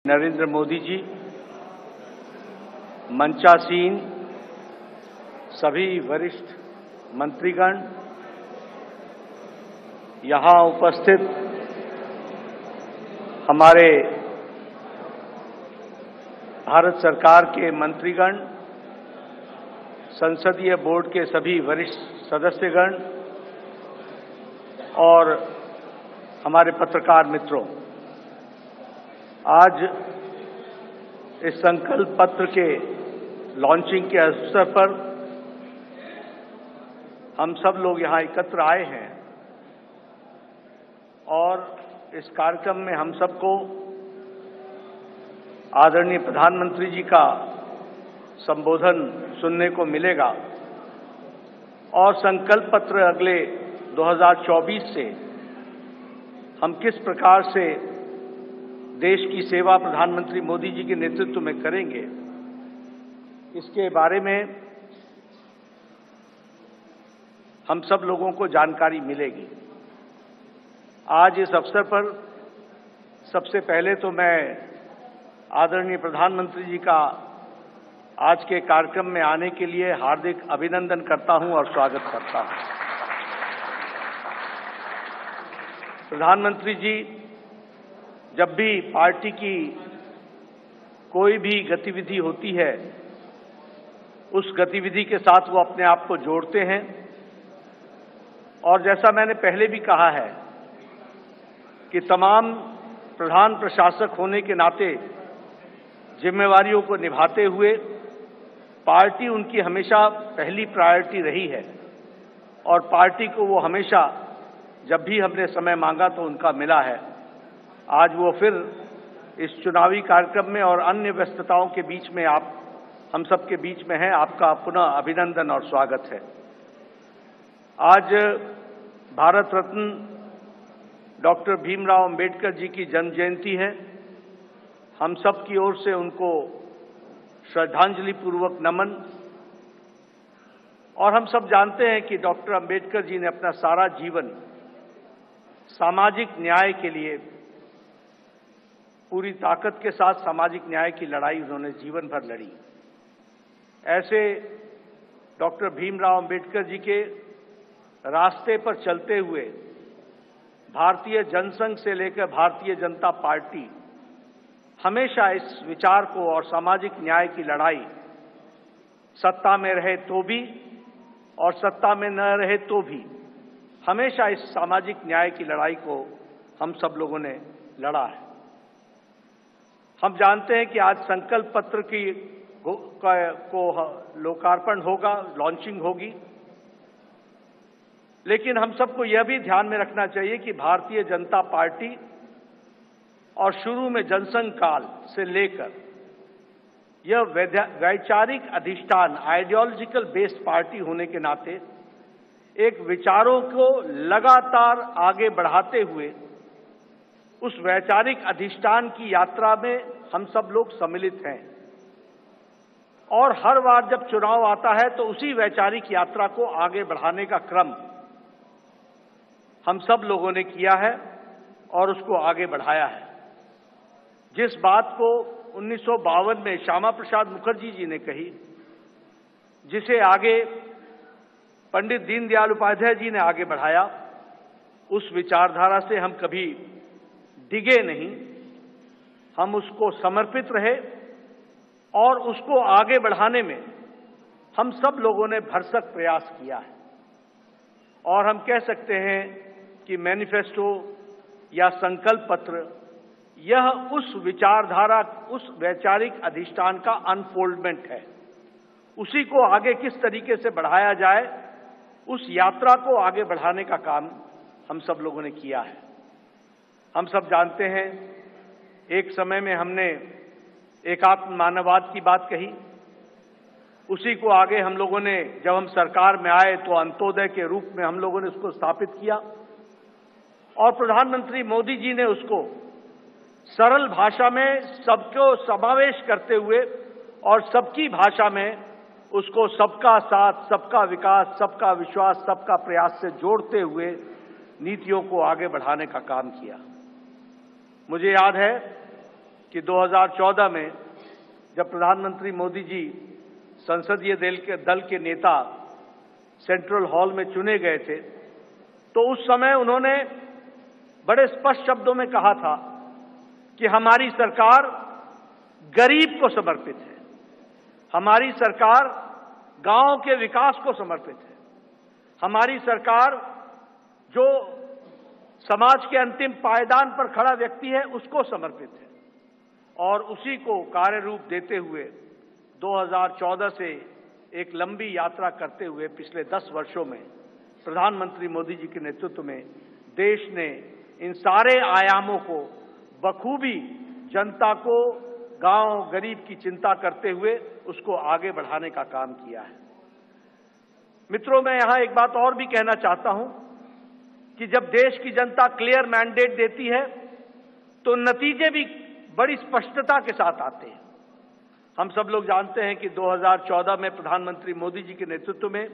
नरेंद्र मोदी जी, मंचासीन सभी वरिष्ठ मंत्रीगण, यहां उपस्थित हमारे भारत सरकार के मंत्रीगण, संसदीय बोर्ड के सभी वरिष्ठ सदस्यगण और हमारे पत्रकार मित्रों, आज इस संकल्प पत्र के लॉन्चिंग के अवसर पर हम सब लोग यहां एकत्र आए हैं और इस कार्यक्रम में हम सबको आदरणीय प्रधानमंत्री जी का संबोधन सुनने को मिलेगा और संकल्प पत्र अगले 2024 से हम किस प्रकार से देश की सेवा प्रधानमंत्री मोदी जी के नेतृत्व में करेंगे, इसके बारे में हम सब लोगों को जानकारी मिलेगी। आज इस अवसर पर सबसे पहले तो मैं आदरणीय प्रधानमंत्री जी का आज के कार्यक्रम में आने के लिए हार्दिक अभिनंदन करता हूं और स्वागत करता हूं। प्रधानमंत्री जी जब भी पार्टी की कोई भी गतिविधि होती है, उस गतिविधि के साथ वो अपने आप को जोड़ते हैं और जैसा मैंने पहले भी कहा है कि तमाम प्रधान प्रशासक होने के नाते जिम्मेवारियों को निभाते हुए पार्टी उनकी हमेशा पहली प्रायोरिटी रही है और पार्टी को वो हमेशा जब भी हमने समय मांगा तो उनका मिला है। आज वो फिर इस चुनावी कार्यक्रम में और अन्य व्यस्तताओं के बीच में हम सबके बीच में हैं। आपका पुनः अभिनंदन और स्वागत है। आज भारत रत्न डॉक्टर भीमराव अंबेडकर जी की जन्म जयंती है। हम सब की ओर से उनको श्रद्धांजलि पूर्वक नमन। और हम सब जानते हैं कि डॉक्टर अंबेडकर जी ने अपना सारा जीवन सामाजिक न्याय के लिए पूरी ताकत के साथ सामाजिक न्याय की लड़ाई उन्होंने जीवन भर लड़ी। ऐसे डॉक्टर भीमराव अंबेडकर जी के रास्ते पर चलते हुए भारतीय जनसंघ से लेकर भारतीय जनता पार्टी हमेशा इस विचार को और सामाजिक न्याय की लड़ाई सत्ता में रहे तो भी और सत्ता में न रहे तो भी हमेशा इस सामाजिक न्याय की लड़ाई को हम सब लोगों ने लड़ा है। हम जानते हैं कि आज संकल्प पत्र को लोकार्पण होगा, लॉन्चिंग होगी, लेकिन हम सबको यह भी ध्यान में रखना चाहिए कि भारतीय जनता पार्टी और शुरू में जनसंघ काल से लेकर यह वैचारिक अधिष्ठान आइडियोलॉजिकल बेस्ड पार्टी होने के नाते एक विचारों को लगातार आगे बढ़ाते हुए उस वैचारिक अधिष्ठान की यात्रा में हम सब लोग सम्मिलित हैं और हर बार जब चुनाव आता है तो उसी वैचारिक यात्रा को आगे बढ़ाने का क्रम हम सब लोगों ने किया है और उसको आगे बढ़ाया है। जिस बात को 1952 में श्यामा प्रसाद मुखर्जी जी ने कही, जिसे आगे पंडित दीनदयाल उपाध्याय जी ने आगे बढ़ाया, उस विचारधारा से हम कभी डिगे नहीं, हम उसको समर्पित रहे और उसको आगे बढ़ाने में हम सब लोगों ने भरसक प्रयास किया है। और हम कह सकते हैं कि मैनिफेस्टो या संकल्प पत्र यह उस विचारधारा, उस वैचारिक अधिष्ठान का अनफोल्डमेंट है। उसी को आगे किस तरीके से बढ़ाया जाए, उस यात्रा को आगे बढ़ाने का काम हम सब लोगों ने किया है। हम सब जानते हैं एक समय में हमने एकात्म मानववाद की बात कही, उसी को आगे हम लोगों ने जब हम सरकार में आए तो अंत्योदय के रूप में हम लोगों ने उसको स्थापित किया और प्रधानमंत्री मोदी जी ने उसको सरल भाषा में सबको समावेश करते हुए और सबकी भाषा में उसको सबका साथ, सबका विकास, सबका विश्वास, सबका प्रयास से जोड़ते हुए नीतियों को आगे बढ़ाने का काम किया। मुझे याद है कि 2014 में जब प्रधानमंत्री मोदी जी संसदीय दल के नेता सेंट्रल हॉल में चुने गए थे, तो उस समय उन्होंने बड़े स्पष्ट शब्दों में कहा था कि हमारी सरकार गरीब को समर्पित है, हमारी सरकार गांव के विकास को समर्पित है, हमारी सरकार जो समाज के अंतिम पायदान पर खड़ा व्यक्ति है उसको समर्पित है। और उसी को कार्य रूप देते हुए 2014 से एक लंबी यात्रा करते हुए पिछले 10 वर्षों में प्रधानमंत्री मोदी जी के नेतृत्व में देश ने इन सारे आयामों को बखूबी जनता को, गांव गरीब की चिंता करते हुए उसको आगे बढ़ाने का काम किया है। मित्रों, मैं यहां एक बात और भी कहना चाहता हूं कि जब देश की जनता क्लियर मैंडेट देती है तो नतीजे भी बड़ी स्पष्टता के साथ आते हैं। हम सब लोग जानते हैं कि 2014 में प्रधानमंत्री मोदी जी के नेतृत्व में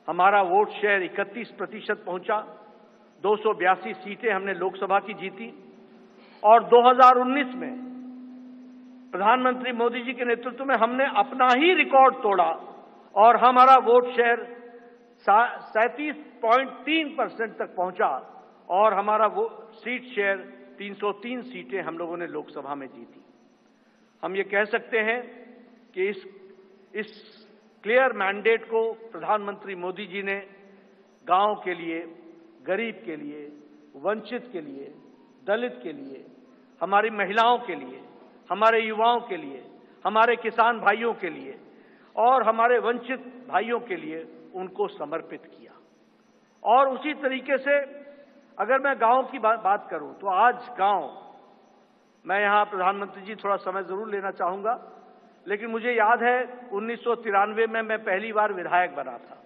हमारा वोट शेयर 31% पहुंचा, 282 सीटें हमने लोकसभा की जीती। और 2019 में प्रधानमंत्री मोदी जी के नेतृत्व में हमने अपना ही रिकॉर्ड तोड़ा और हमारा वोट शेयर 37.3% तक पहुंचा और हमारा वो सीट शेयर 303 सीटें हम लोगों ने लोकसभा में जीती। हम ये कह सकते हैं कि इस क्लियर मैंडेट को प्रधानमंत्री मोदी जी ने गांव के लिए, गरीब के लिए, वंचित के लिए, दलित के लिए, हमारी महिलाओं के लिए, हमारे युवाओं के लिए, हमारे किसान भाइयों के लिए और हमारे वंचित भाइयों के लिए उनको समर्पित किया। और उसी तरीके से अगर मैं गांव की बात करूं तो आज गांव, मैं यहां प्रधानमंत्री जी थोड़ा समय जरूर लेना चाहूंगा, लेकिन मुझे याद है 1993 में मैं पहली बार विधायक बना था।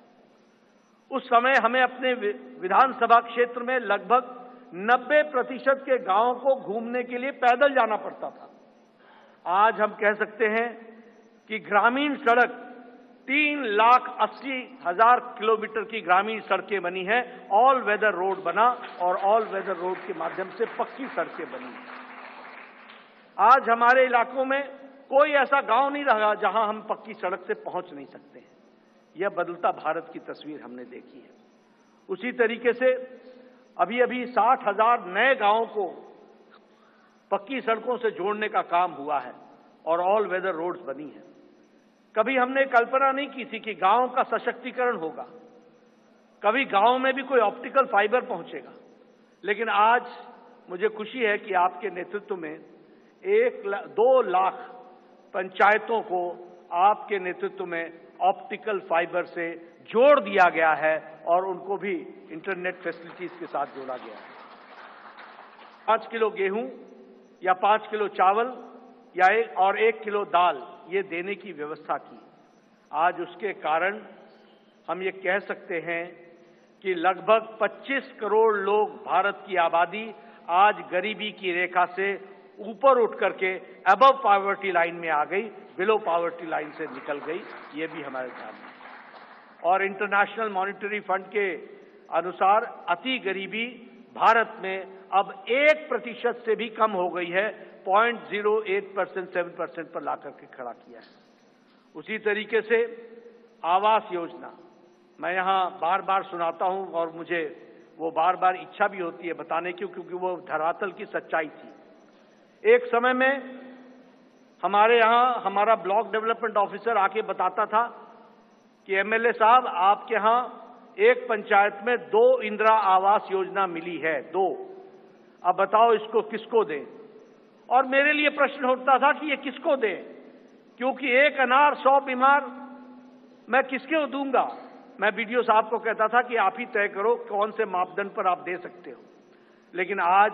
उस समय हमें अपने विधानसभा क्षेत्र में लगभग 90% के गांवों को घूमने के लिए पैदल जाना पड़ता था। आज हम कह सकते हैं कि ग्रामीण सड़क 3,80,000 किलोमीटर की ग्रामीण सड़कें बनी हैं, ऑल वेदर रोड बना और ऑल वेदर रोड के माध्यम से पक्की सड़कें बनी हैं। आज हमारे इलाकों में कोई ऐसा गांव नहीं रहा जहां हम पक्की सड़क से पहुंच नहीं सकते हैं। यह बदलता भारत की तस्वीर हमने देखी है। उसी तरीके से अभी 60,000 नए गांवों को पक्की सड़कों से जोड़ने का काम हुआ है और ऑल वेदर रोड्स बनी है। कभी हमने कल्पना नहीं की थी कि गांव का सशक्तिकरण होगा, कभी गांव में भी कोई ऑप्टिकल फाइबर पहुंचेगा, लेकिन आज मुझे खुशी है कि आपके नेतृत्व में 2 लाख पंचायतों को आपके नेतृत्व में ऑप्टिकल फाइबर से जोड़ दिया गया है और उनको भी इंटरनेट फैसिलिटीज के साथ जोड़ा गया है। 5 किलो गेहूं या 5 किलो चावल या 1 किलो दाल ये देने की व्यवस्था की। आज उसके कारण हम ये कह सकते हैं कि लगभग 25 करोड़ लोग, भारत की आबादी आज गरीबी की रेखा से ऊपर उठ करके अबव पॉवर्टी लाइन में आ गई, बिलो पॉवर्टी लाइन से निकल गई। ये भी हमारे ध्यान में। और इंटरनेशनल मॉनिटरी फंड के अनुसार अति गरीबी भारत में अब 1% से भी कम हो गई है, 0.08%, 7% पर लाकर के खड़ा किया है। उसी तरीके से आवास योजना मैं यहां बार बार सुनाता हूं और मुझे वो बार बार इच्छा भी होती है बताने की, क्योंकि वो धरातल की सच्चाई थी। एक समय में हमारे यहां हमारा ब्लॉक डेवलपमेंट ऑफिसर आके बताता था कि एमएलए साहब, आपके यहां एक पंचायत में 2 इंदिरा आवास योजना मिली है, 2। अब बताओ इसको किसको दें? और मेरे लिए प्रश्न उठता था कि ये किसको दें, क्योंकि एक अनार 100 बीमार मैं किसको दूंगा? मैं बीडीओ साहब को कहता था कि आप ही तय करो कौन से मापदंड पर आप दे सकते हो। लेकिन आज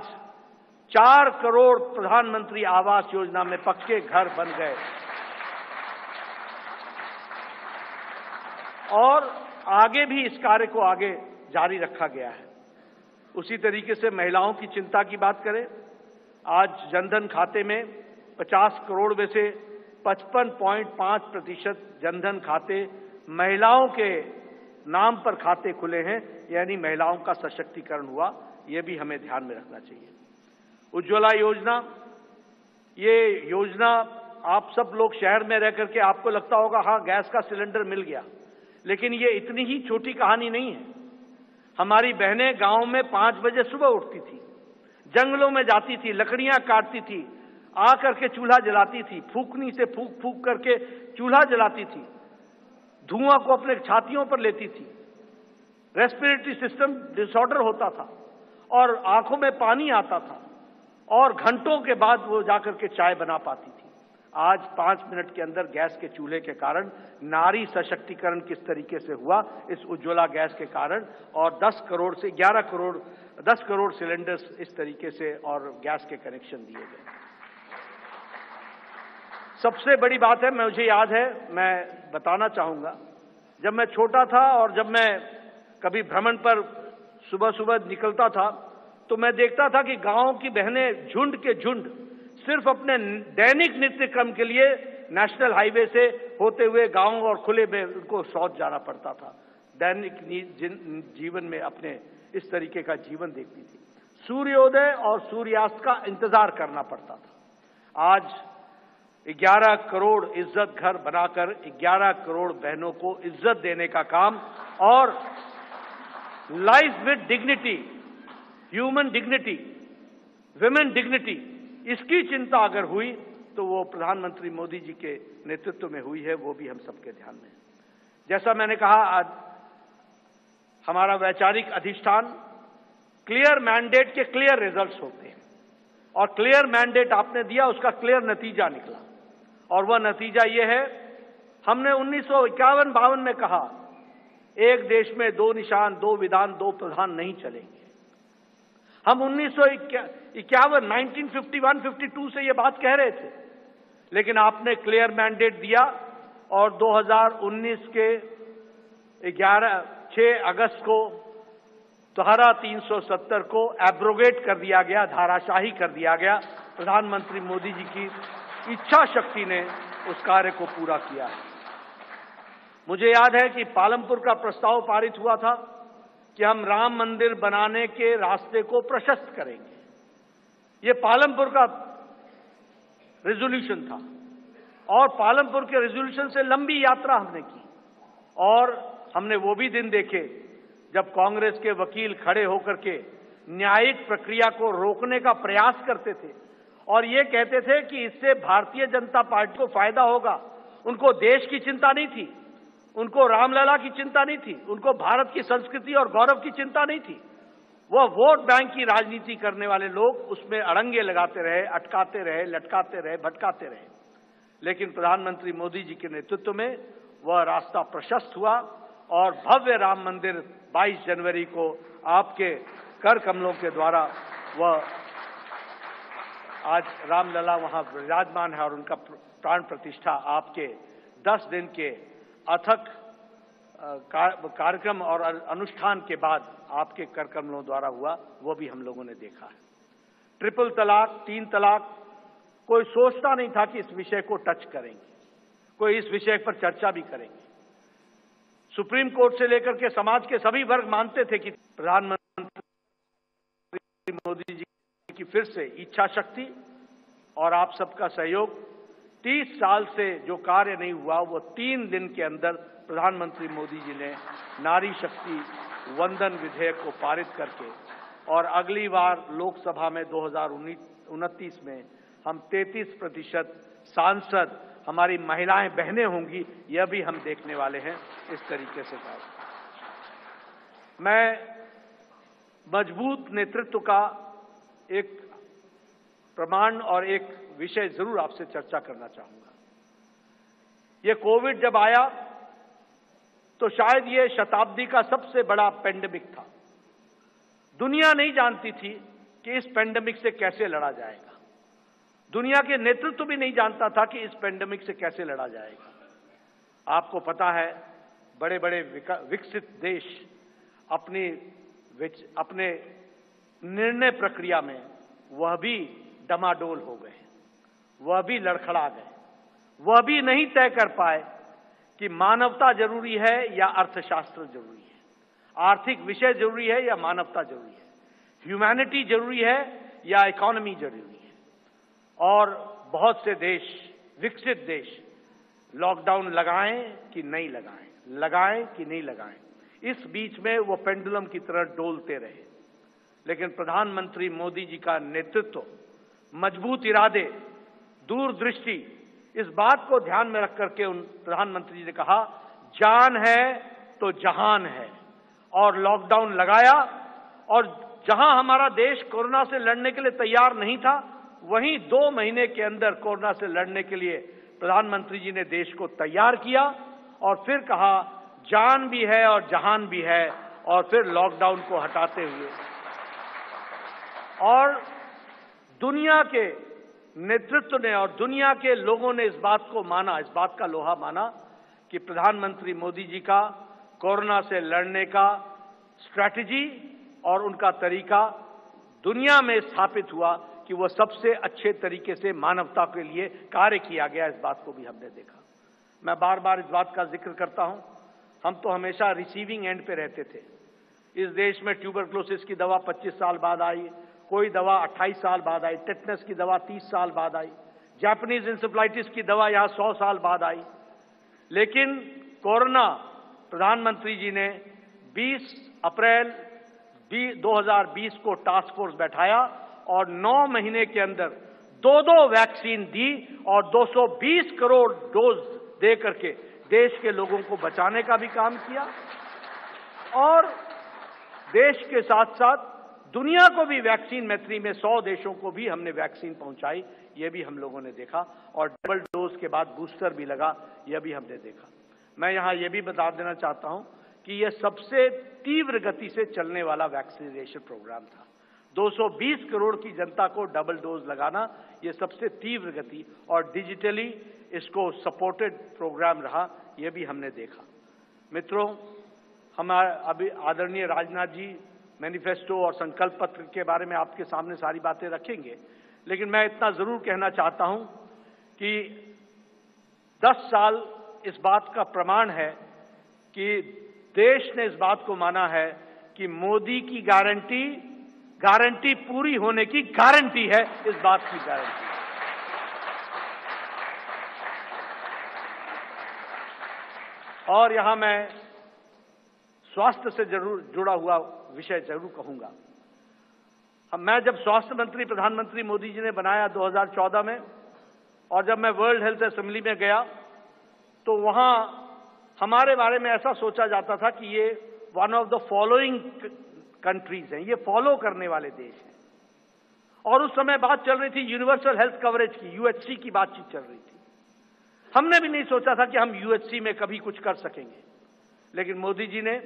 4 करोड़ प्रधानमंत्री आवास योजना में पक्के घर बन गए और आगे भी इस कार्य को आगे जारी रखा गया है। उसी तरीके से महिलाओं की चिंता की बात करें, आज जनधन खाते में 50 करोड़ में से 55.5% जनधन खाते महिलाओं के नाम पर खाते खुले हैं, यानी महिलाओं का सशक्तिकरण हुआ। यह भी हमें ध्यान में रखना चाहिए। उज्ज्वला योजना ये योजना आप सब लोग शहर में रह करके आपको लगता होगा हाँ गैस का सिलेंडर मिल गया, लेकिन ये इतनी ही छोटी कहानी नहीं है। हमारी बहनें गांव में 5 बजे सुबह उठती थी, जंगलों में जाती थी, लकड़ियां काटती थी, आ करके चूल्हा जलाती थी, फूकनी से फूक फूक करके चूल्हा जलाती थी, धुआं को अपने छातियों पर लेती थी, रेस्पिरेटरी सिस्टम डिसऑर्डर होता था और आंखों में पानी आता था और घंटों के बाद वो जाकर के चाय बना पाती थी। आज 5 मिनट के अंदर गैस के चूल्हे के कारण नारी सशक्तिकरण किस तरीके से हुआ, इस उज्ज्वला गैस के कारण, और 10 करोड़ से 11 करोड़ 10 करोड़ सिलेंडर्स इस तरीके से और गैस के कनेक्शन दिए गए। सबसे बड़ी बात है, मुझे याद है, मैं बताना चाहूंगा, जब मैं छोटा था और जब मैं कभी भ्रमण पर सुबह सुबह निकलता था तो मैं देखता था कि गांव की बहनें झुंड के झुंड सिर्फ अपने दैनिक नित्य क्रम के लिए नेशनल हाईवे से होते हुए गांव और खुले में उनको शौच जाना पड़ता था। दैनिक जीवन में अपने इस तरीके का जीवन देखती थी। सूर्योदय और सूर्यास्त का इंतजार करना पड़ता था। आज 11 करोड़ इज्जत घर बनाकर 11 करोड़ बहनों को इज्जत देने का काम और life with dignity, human dignity, women dignity, इसकी चिंता अगर हुई तो वो प्रधानमंत्री मोदी जी के नेतृत्व में हुई है, वो भी हम सबके ध्यान में है। जैसा मैंने कहा, आज हमारा वैचारिक अधिष्ठान क्लियर मैंडेट के क्लियर रिजल्ट्स होते हैं और क्लियर मैंडेट आपने दिया, उसका क्लियर नतीजा निकला और वह नतीजा ये है, हमने 1951-52 में कहा एक देश में 2 निशान, 2 विधान, 2 प्रधान नहीं चलेंगे। हम 1951-52 से ये बात कह रहे थे, लेकिन आपने क्लियर मैंडेट दिया और 2019 के 6 अगस्त को धारा 370 को एब्रोगेट कर दिया गया, धाराशाही कर दिया गया। प्रधानमंत्री मोदी जी की इच्छा शक्ति ने उस कार्य को पूरा किया है। मुझे याद है कि पालमपुर का प्रस्ताव पारित हुआ था कि हम राम मंदिर बनाने के रास्ते को प्रशस्त करेंगे। ये पालमपुर का रेजोल्यूशन था और पालमपुर के रेजोल्यूशन से लंबी यात्रा हमने की और हमने वो भी दिन देखे जब कांग्रेस के वकील खड़े होकर के न्यायिक प्रक्रिया को रोकने का प्रयास करते थे और ये कहते थे कि इससे भारतीय जनता पार्टी को फायदा होगा। उनको देश की चिंता नहीं थी, उनको रामलला की चिंता नहीं थी, उनको भारत की संस्कृति और गौरव की चिंता नहीं थी। वह वोट बैंक की राजनीति करने वाले लोग उसमें अड़ंगे लगाते रहे, अटकाते रहे, लटकाते रहे, भटकाते रहे। लेकिन प्रधानमंत्री मोदी जी के नेतृत्व में वह रास्ता प्रशस्त हुआ और भव्य राम मंदिर 22 जनवरी को आपके कर कमलों के द्वारा वह आज रामलला वहां विराजमान है और उनका प्राण प्रतिष्ठा आपके 10 दिन के अथक कार्यक्रम और अनुष्ठान के बाद आपके कर कमलों द्वारा हुआ, वो भी हम लोगों ने देखा है। ट्रिपल तलाक, 3 तलाक, कोई सोचता नहीं था कि इस विषय को टच करेंगे, कोई इस विषय पर चर्चा भी करेंगे। सुप्रीम कोर्ट से लेकर के समाज के सभी वर्ग मानते थे कि प्रधानमंत्री मोदी जी की फिर से इच्छा शक्ति और आप सबका सहयोग, 30 साल से जो कार्य नहीं हुआ वो 3 दिन के अंदर प्रधानमंत्री मोदी जी ने नारी शक्ति वंदन विधेयक को पारित करके और अगली बार लोकसभा में 2029 में हम 33% सांसद हमारी महिलाएं बहनें होंगी, यह भी हम देखने वाले हैं। इस तरीके से मैं मजबूत नेतृत्व का एक प्रमाण और एक विषय जरूर आपसे चर्चा करना चाहूंगा। यह कोविड जब आया तो शायद यह शताब्दी का सबसे बड़ा पेंडेमिक था। दुनिया नहीं जानती थी कि इस पेंडेमिक से कैसे लड़ा जाएगा। दुनिया के नेतृत्व भी नहीं जानता था कि इस पेंडेमिक से कैसे लड़ा जाएगा। आपको पता है, बड़े बड़े विकसित देश अपने निर्णय प्रक्रिया में वह भी डमाडोल हो गए, वह भी लड़खड़ा गए, वह भी नहीं तय कर पाए कि मानवता जरूरी है या अर्थशास्त्र जरूरी है, आर्थिक विषय जरूरी है या मानवता जरूरी है, ह्यूमैनिटी जरूरी है या इकोनॉमी जरूरी है। और बहुत से देश, विकसित देश, लॉकडाउन लगाएं कि नहीं लगाएं, लगाएं कि नहीं लगाएं, इस बीच में वो पेंडुलम की तरह डोलते रहे। लेकिन प्रधानमंत्री मोदी जी का नेतृत्व, मजबूत इरादे, दूरदृष्टि, इस बात को ध्यान में रख करके उन प्रधानमंत्री जी ने कहा, जान है तो जहान है, और लॉकडाउन लगाया। और जहां हमारा देश कोरोना से लड़ने के लिए तैयार नहीं था, वहीं 2 महीने के अंदर कोरोना से लड़ने के लिए प्रधानमंत्री जी ने देश को तैयार किया और फिर कहा जान भी है और जहान भी है, और फिर लॉकडाउन को हटाते हुए और दुनिया के नेतृत्व ने और दुनिया के लोगों ने इस बात को माना, इस बात का लोहा माना कि प्रधानमंत्री मोदी जी का कोरोना से लड़ने का स्ट्रैटेजी और उनका तरीका दुनिया में स्थापित हुआ कि वो सबसे अच्छे तरीके से मानवता के लिए कार्य किया गया। इस बात को भी हमने देखा। मैं बार बार इस बात का जिक्र करता हूं, हम तो हमेशा रिसीविंग एंड पे रहते थे। इस देश में ट्यूबरक्लोसिस की दवा 25 साल बाद आई, कोई दवा 28 साल बाद आई, टेटनस की दवा 30 साल बाद आई, जापानीज इंसेफ्लाइटिस की दवा यहां 100 साल बाद आई। लेकिन कोरोना, प्रधानमंत्री जी ने 20 अप्रैल 2020 को टास्क फोर्स बैठाया और 9 महीने के अंदर 2 वैक्सीन दी और 220 करोड़ डोज दे करके देश के लोगों को बचाने का भी काम किया, और देश के साथ साथ दुनिया को भी वैक्सीन मैत्री में 100 देशों को भी हमने वैक्सीन पहुंचाई, ये भी हम लोगों ने देखा। और डबल डोज के बाद बूस्टर भी लगा, यह भी हमने देखा। मैं यहां यह भी बता देना चाहता हूं कि यह सबसे तीव्र गति से चलने वाला वैक्सीनेशन प्रोग्राम था। 220 करोड़ की जनता को डबल डोज लगाना, यह सबसे तीव्र गति और डिजिटली इसको सपोर्टेड प्रोग्राम रहा, यह भी हमने देखा। मित्रों, हमारे अभी आदरणीय राजनाथ जी मैनिफेस्टो और संकल्प पत्र के बारे में आपके सामने सारी बातें रखेंगे, लेकिन मैं इतना जरूर कहना चाहता हूं कि 10 साल इस बात का प्रमाण है कि देश ने इस बात को माना है कि मोदी की गारंटी पूरी होने की गारंटी है, इस बात की गारंटी। और यहां मैं स्वास्थ्य से जरूर जुड़ा हुआ विषय जरूर कहूंगा। मैं जब स्वास्थ्य मंत्री प्रधानमंत्री मोदी जी ने बनाया 2014 में, और जब मैं वर्ल्ड हेल्थ असेंबली में गया तो वहां हमारे बारे में ऐसा सोचा जाता था कि ये one of the following countries हैं, ये फॉलो करने वाले देश हैं। और उस समय बात चल रही थी यूनिवर्सल हेल्थ कवरेज की, यूएचसी की बातचीत चल रही थी। हमने भी नहीं सोचा था कि हम यूएचसी में कभी कुछ कर सकेंगे, लेकिन मोदी जी ने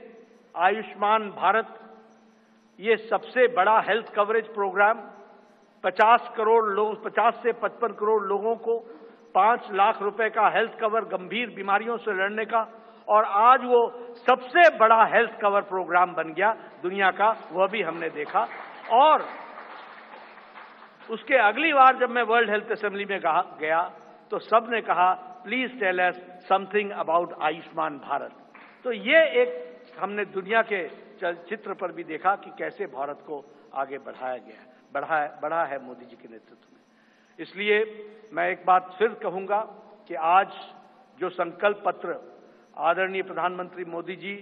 आयुष्मान भारत, ये सबसे बड़ा हेल्थ कवरेज प्रोग्राम, 50 करोड़ लोग, 50 से 55 करोड़ लोगों को 5 लाख रुपए का हेल्थ कवर गंभीर बीमारियों से लड़ने का, और आज वो सबसे बड़ा हेल्थ कवर प्रोग्राम बन गया दुनिया का, वह भी हमने देखा। और उसके अगली बार जब मैं वर्ल्ड हेल्थ असेंबली में गया तो सब ने कहा please tell us something about Ayushman Bharat. तो ये एक हमने दुनिया के चित्र पर भी देखा कि कैसे भारत को आगे बढ़ाया गया, बढ़ा है मोदी जी के नेतृत्व में। इसलिए मैं एक बात फिर कहूंगा कि आज जो संकल्प पत्र आदरणीय प्रधानमंत्री मोदी जी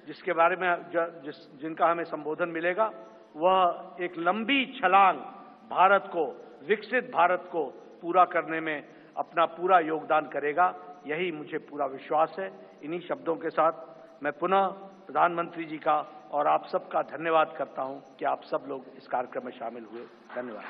जिसके बारे में जिनका हमें संबोधन मिलेगा, वह एक लंबी छलांग भारत को, विकसित भारत को पूरा करने में अपना पूरा योगदान करेगा, यही मुझे पूरा विश्वास है। इन्हीं शब्दों के साथ मैं पुनः प्रधानमंत्री जी का और आप सबका धन्यवाद करता हूं कि आप सब लोग इस कार्यक्रम में शामिल हुए। धन्यवाद।